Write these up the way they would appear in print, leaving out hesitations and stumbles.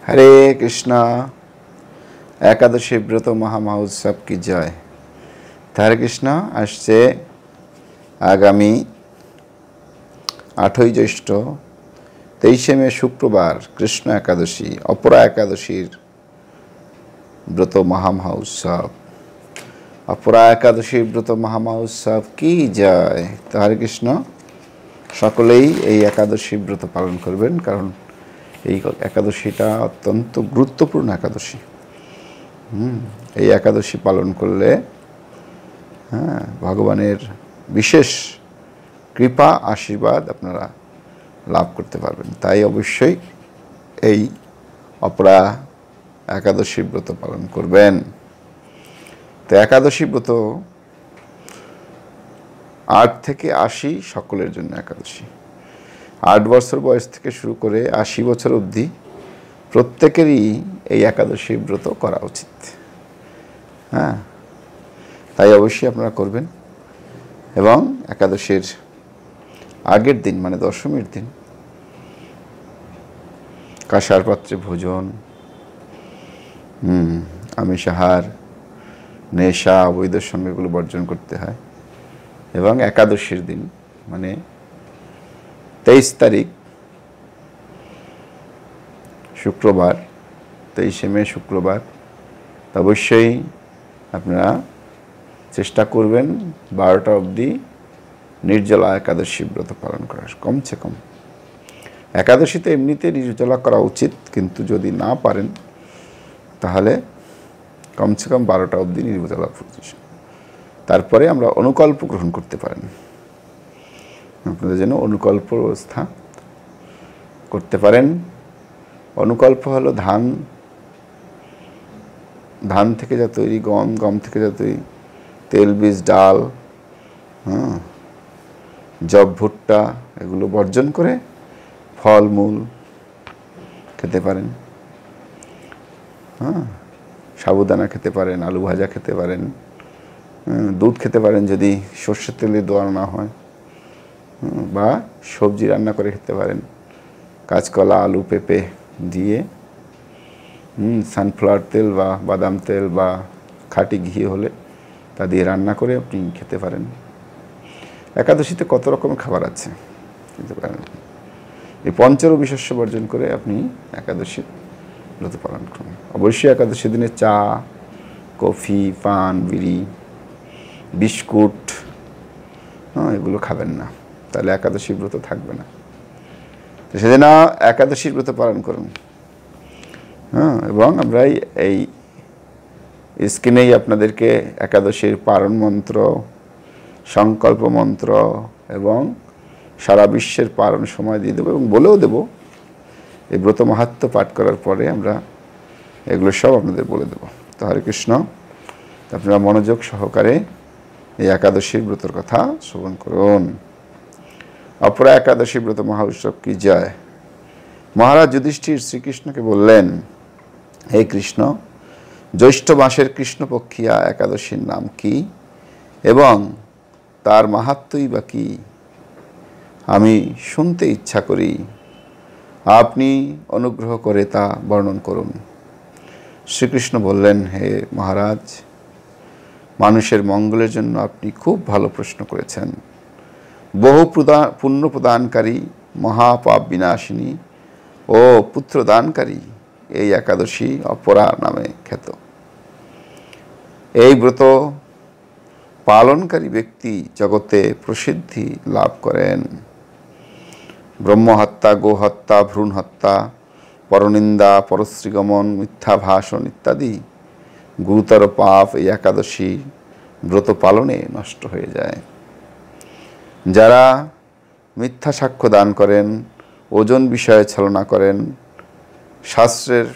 হরে কৃষ্ণ। একাদশী ব্রত মহামহোৎসব কি জয়। হরে কৃষ্ণ। আসছে আগামী 8ই জ্যৈষ্ঠ 23শে মে শুক্রবার কৃষ্ণ একাদশী, অপরা একাদশীর ব্রত মহামহোৎসব। অপরা একাদশীর ব্রত মহামহোৎসব কি জয়। হরে কৃষ্ণ। সকলেই এই একাদশী ব্রত পালন করবেন, কারণ এই একাদশীটা অত্যন্ত গুরুত্বপূর্ণ একাদশী। এই একাদশী পালন করলে ভগবানের বিশেষ কৃপা আশীর্বাদ আপনারা লাভ করতে পারবেন। তাই অবশ্যই এই অপরা একাদশী ব্রত পালন করবেন। তো একাদশী ব্রত 8 থেকে 80 সকলের জন্য একাদশী। 8 বছর বয়স থেকে শুরু করে 80 বছর অবধি প্রত্যেকেরই এই একাদশী ব্রত করা উচিত। তাই অবশ্যই আপনারা করবেন। এবং একাদশীর আগের দিন মানে দশমীর দিন কাঁসার পাত্রে ভোজন, আমিষাহার, নেশা, অবৈধ সঙ্গগুলো বর্জন করতে হয়। এবং একাদশীর দিন মানে 23 তারিখ শুক্রবার, 23শে মে শুক্রবার, অবশ্যই আপনারা চেষ্টা করবেন 12টা অবধি নির্জলা একাদশী ব্রত পালন করার। কমসে কম একাদশীতে এমনিতে নির্জলা করা উচিত, কিন্তু যদি না পারেন তাহলে কমসে কম 12টা অবধি নির্জলা। তারপরে আমরা অনুকল্প গ্রহণ করতে পারেন। আপনাদের জন্য অনুকল্প ব্যবস্থা করতে পারেন। অনুকল্প হলো ধান থেকে যা তৈরি, গম থেকে যা তৈরি, তেল, বীজ, ডাল, জব, ভুট্টা, এগুলো বর্জন করে ফলমূল খেতে পারেন। সাবুদানা খেতে পারেন, আলু ভাজা খেতে পারেন, দুধ খেতে পারেন যদি সর্ষের তেলে দোয়া না হয়, বা সবজি রান্না করে খেতে পারেন। কাঁচকলা, আলু, পেঁপে দিয়ে সানফ্লাওয়ার তেল বা বাদাম তেল বা খাঁটি ঘি হলে তা দিয়ে রান্না করে আপনি খেতে পারেন। একাদশীতে কত রকমের খাবার আছে খেতে পারেন। এই পঞ্চরবি শস্য বর্জন করে আপনি একাদশী ব্রত পালন করুন। অবশ্যই একাদশী দিনে চা, কফি, পান, বিড়ি, বিস্কুট এগুলো খাবেন না, তাহলে একাদশী ব্রত থাকবে না। তো সেদিন একাদশীর ব্রত পালন করুন। এবং আমরা এই স্ক্রিনেই আপনাদেরকে একাদশীর পারণ মন্ত্র, সংকল্প মন্ত্র এবং সারা বিশ্বের পারণ সময় দিয়ে দেবো এবং বলেও দেব। এই ব্রত মাহাত্ম্য পাঠ করার পরে আমরা এগুলো সব আপনাদের বলে দেব। তো হরে কৃষ্ণ। আপনারা মনোযোগ সহকারে এই একাদশীর ব্রতের কথা শ্রবণ করুন। অপরা একাদশী ব্রত মহোৎসব কি জয়। মহারাজ যুধিষ্ঠির শ্রীকৃষ্ণকে বললেন, হে কৃষ্ণ, জ্যৈষ্ঠ মাসের কৃষ্ণপক্ষিয়া একাদশীর নাম কি এবং তার মাহাত্ম্যই বা কি? আমি শুনতে ইচ্ছা করি, আপনি অনুগ্রহ করে তা বর্ণন করুন। শ্রীকৃষ্ণ বললেন, হে মহারাজ, মানুষের মঙ্গলের জন্য আপনি খুব ভালো প্রশ্ন করেছেন। বহু পুণ্য প্রদানকারী, মহাপাপ বিনাশিনী ও পুত্রদানকারী এই একাদশী অপরা নামে খ্যাত। এই ব্রত পালনকারী ব্যক্তি জগতে প্রসিদ্ধি লাভ করেন। ব্রহ্মহত্যা, গোহত্যা, ভ্রূণ হত্যা, পরনিন্দা, পরশ্রীগমন, মিথ্যা ভাষণ ইত্যাদি গুরুতর পাপ এই একাদশী ব্রত পালনে নষ্ট হয়ে যায়। যারা মিথ্যা সাক্ষ্য দান করেন, ওজন বিষয়ে ছলনা করেন, শাস্ত্রের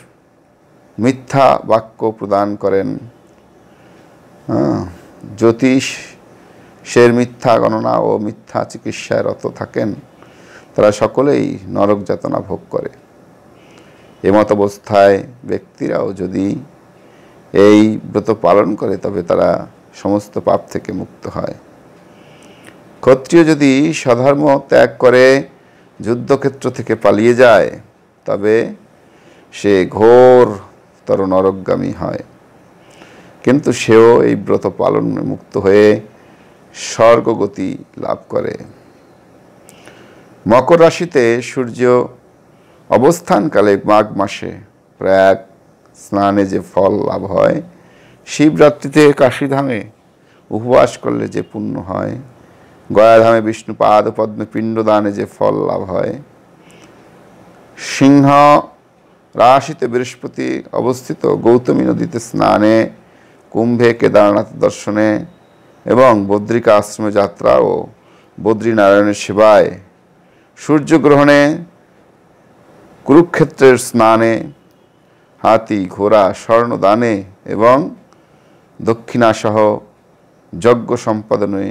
মিথ্যা বাক্য প্রদান করেন, জ্যোতিষের মিথ্যা গণনা ও মিথ্যা চিকিৎসায় রত থাকেন, তারা সকলেই নরক যাতনা ভোগ করে। এমত অবস্থায় ব্যক্তিরাও যদি এই ব্রত পালন করে তবে তারা সমস্ত পাপ থেকে মুক্ত হয়। ক্ষত্রিয় যদি স্বধর্ম ত্যাগ করে যুদ্ধক্ষেত্র থেকে পালিয়ে যায় তবে সে ঘোরতর নরকগামী হয়, কিন্তু সেও এই ব্রত পালনে মুক্ত হয়ে স্বর্গগতি লাভ করে। মকর রাশিতে সূর্য অবস্থানকালে মাঘ মাসে প্রয়াগ স্নানে যে ফল লাভ হয়, শিবরাত্রিতে কাশীধামে উপবাস করলে যে পুণ্য হয়, গয়াধামে বিষ্ণু পাদ পদ্মে পিণ্ডদানে যে ফল লাভ হয়, সিংহ রাশিতে বৃহস্পতি অবস্থিত গৌতমী নদীতে স্নানে, কুম্ভে কেদারনাথ দর্শনে এবং বদ্রিকা আশ্রমে যাত্রা ও বদ্রীনারায়ণের সেবায়, সূর্যগ্রহণে, কুরুক্ষেত্রের স্নানে, হাতি ঘোড়া স্বর্ণদানে এবং দক্ষিণাসহ যজ্ঞ সম্পাদনে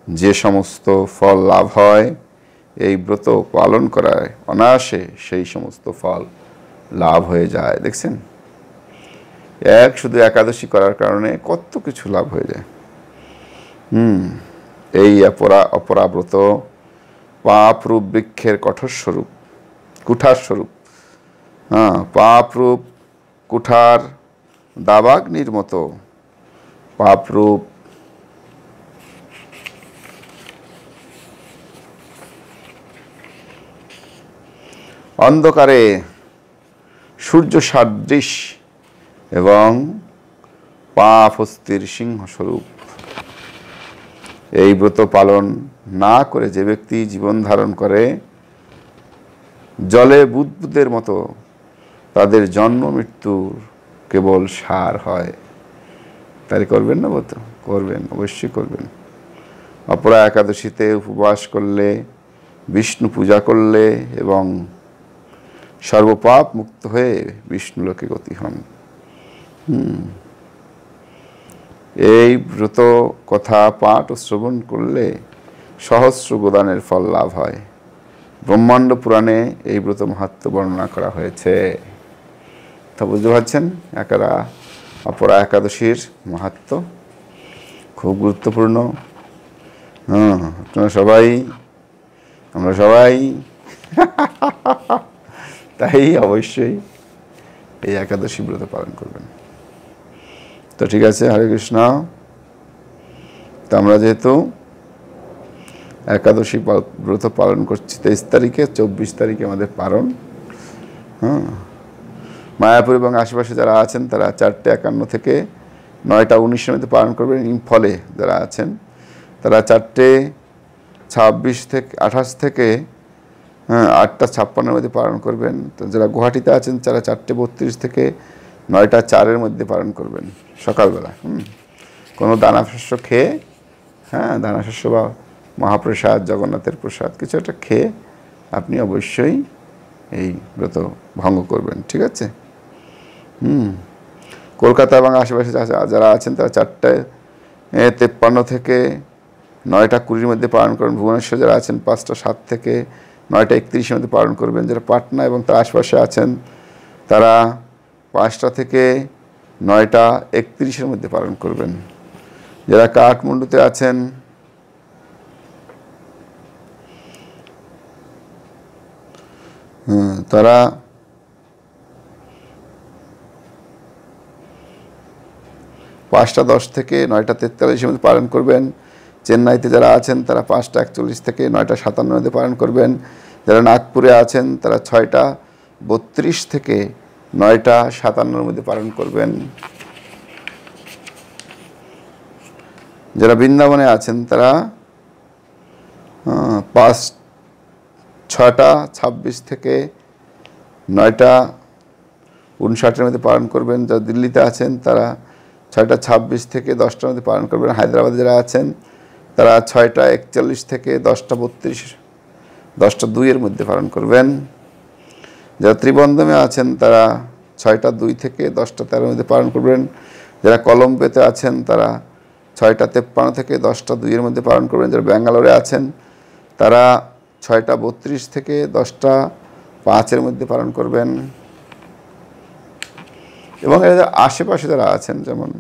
যে সমস্ত ফল লাভ হয়, এই ব্রত পালন করায় অনায়াসে সেই সমস্ত ফল লাভ হয়ে যায়। দেখছেন, শুধু একাদশী করার কারণে কত কিছু লাভ হয়ে যায়। এই অপরাব্রত পাপরূপ বৃক্ষের কুঠার স্বরূপ, পাপরূপ কুঠার দাবাগ্নির মতো পাপরূপ অন্ধকারে সূর্য সাদৃশ এবং পাপ হস্তির সিংহস্বরূপ। এই ব্রত পালন না করে যে ব্যক্তি জীবন ধারণ করে, জলে বুদবুদের মতো তাদের জন্ম মৃত্যুর কেবল সার হয়। তাই করবেন না? ব্রত করবেন, অবশ্যই করবেন। অপরা একাদশীতে উপবাস করলে, বিষ্ণু পূজা করলে এবং সর্বপাপ মুক্ত হয়ে বিষ্ণুলোকে গতি হন। এই ব্রত কথা পাঠ ও শ্রবণ করলে সহস্র গোদানের ফল লাভ হয়। ব্রহ্মাণ্ড পুরাণে এই ব্রত মাহাত্ম্য বর্ণনা করা হয়েছে। তা বুঝতে পারছেন অপরা একাদশীর মাহাত্ম্য খুব গুরুত্বপূর্ণ। আপনারা আমরা সবাই তাই অবশ্যই এই একাদশী ব্রত পালন করবেন। তো ঠিক আছে, হরে কৃষ্ণ। তো আমরা যেহেতু একাদশী ব্রত পালন করছি 23 তারিখে, 24 তারিখে আমাদের পালন। মায়াপুর এবং আশেপাশে যারা আছেন তারা 4:51 থেকে 9:19 মধ্যে পালন করবেন। ইম্ফলে যারা আছেন তারা 4:26 থেকে 28 থেকে 8:56 মধ্যে পালন করবেন। তো যারা গুয়াহাটিতে আছেন তারা 4:32 থেকে 9:04 মধ্যে পালন করবেন সকালবেলা। কোনো দানাশস্য খেয়ে, দানাশস্য বা মহাপ্রসাদ, জগন্নাথের প্রসাদ কিছু একটা খেয়ে আপনি অবশ্যই এই ব্রত ভঙ্গ করবেন। ঠিক আছে? কলকাতা এবং আশেপাশে যারা আছেন তারা 4:53 থেকে 9:20 মধ্যে পালন করবেন। ভুবনেশ্বর যারা আছেন 5:07 থেকে 9:31 মধ্যে পালন করবেন। যারা পাটনা এবং তার আশপাশে আছেন তারা 5টা থেকে 9:31 মধ্যে পালন করবেন। যারা কাঠমান্ডুতে আছেন তারা 5:10 থেকে 9:43 মধ্যে পালন করবেন। চেন্নাইতে যারা আছেন তারা 5:41 থেকে 9:57 মধ্যে পালন করবেন। যারা নাগপুরে আছেন তারা 6:32 থেকে 9:57 মধ্যে পালন করবেন। যারা বৃন্দাবনে আছেন তারা 6:26 থেকে 9:59 মধ্যে পালন করবেন। যারা দিল্লিতে আছেন তারা 6:26 থেকে 10টার মধ্যে পালন করবেন। হায়দ্রাবাদে যারা আছেন তারা 6:41 থেকে 10:02 মধ্যে পালন করবেন। যারা ত্রিবন্ধমে আছেন তারা 6:02 থেকে 10:13 মধ্যে পালন করবেন। যারা কলম্বোতে আছেন তারা 6:53 থেকে 10:02 মধ্যে পালন করবেন। যারা ব্যাঙ্গালোরে আছেন তারা 6:32 থেকে 10:05 মধ্যে পালন করবেন। এবং এদের আশেপাশে যারা আছেন, যেমন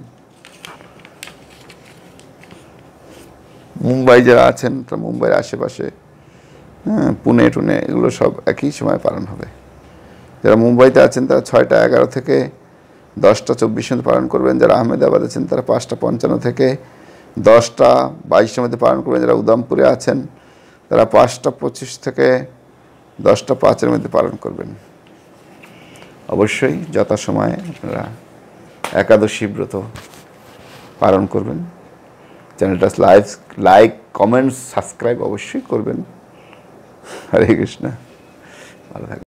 মুম্বাই যারা আছেন তারা মুম্বাইয়ের আশেপাশে, পুনে টুনে, এগুলো সব একই সময় পালন হবে। যারা মুম্বাইতে আছেন তারা 6টা 11 থেকে 10টা 24 মধ্যে পালন করবেন। যারা আহমেদাবাদে আছেন তারা 5টা 55 থেকে 10টা 22 মধ্যে পালন করবেন। যারা উদামপুরে আছেন তারা 5টা 25 থেকে 10টা 5-এর মধ্যে পালন করবেন। অবশ্যই যথাসময়ে আপনারা একাদশী ব্রত পালন করবেন। চ্যানেলটা লাইক কমেন্টস সাবস্ক্রাইব অবশ্যই করবেন। হরে কৃষ্ণ, ভালো থাকবেন।